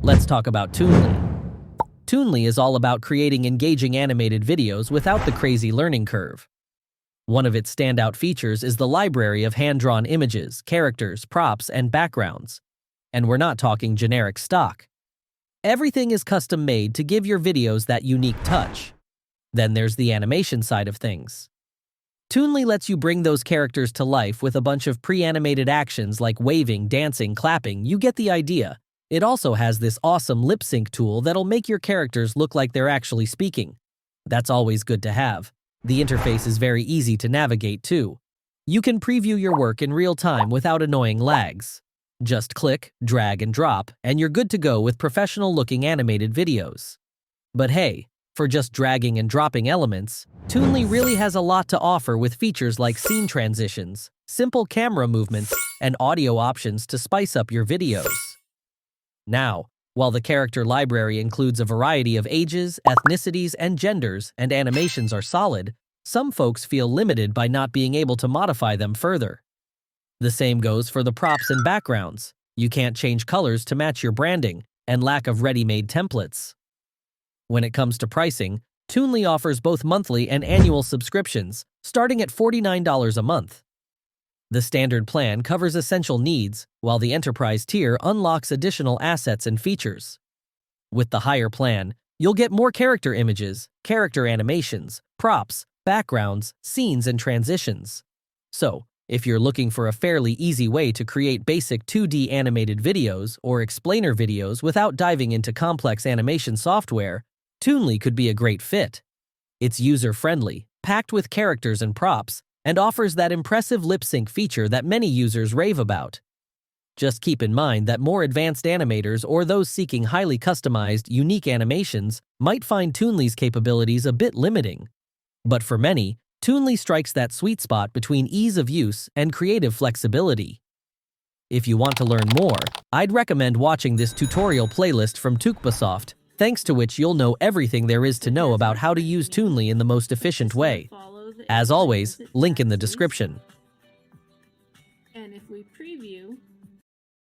Let's talk about Toonly. Toonly is all about creating engaging animated videos without the crazy learning curve. One of its standout features is the library of hand-drawn images, characters, props, and backgrounds. And we're not talking generic stock. Everything is custom-made to give your videos that unique touch. Then there's the animation side of things. Toonly lets you bring those characters to life with a bunch of pre-animated actions like waving, dancing, clapping. You get the idea. It also has this awesome lip sync tool that'll make your characters look like they're actually speaking. That's always good to have. The interface is very easy to navigate too. You can preview your work in real time without annoying lags. Just click, drag, and drop, and you're good to go with professional-looking animated videos. But hey, for just dragging and dropping elements, Toonly really has a lot to offer with features like scene transitions, simple camera movements, and audio options to spice up your videos. Now, while the character library includes a variety of ages, ethnicities, and genders, and animations are solid, some folks feel limited by not being able to modify them further. The same goes for the props and backgrounds. You can't change colors to match your branding, and lack of ready-made templates. When it comes to pricing, Toonly offers both monthly and annual subscriptions, starting at $49 a month. The standard plan covers essential needs, while the enterprise tier unlocks additional assets and features. With the higher plan, you'll get more character images, character animations, props, backgrounds, scenes, and transitions. So, if you're looking for a fairly easy way to create basic 2D animated videos or explainer videos without diving into complex animation software, Toonly could be a great fit. It's user-friendly, packed with characters and props, and offers that impressive lip sync feature that many users rave about. Just keep in mind that more advanced animators or those seeking highly customized, unique animations might find Toonly's capabilities a bit limiting. But for many, Toonly strikes that sweet spot between ease of use and creative flexibility. If you want to learn more, I'd recommend watching this tutorial playlist from Tookbasoft, thanks to which you'll know everything there is to know about how to use Toonly in the most efficient way. As always, link in the description. And if we preview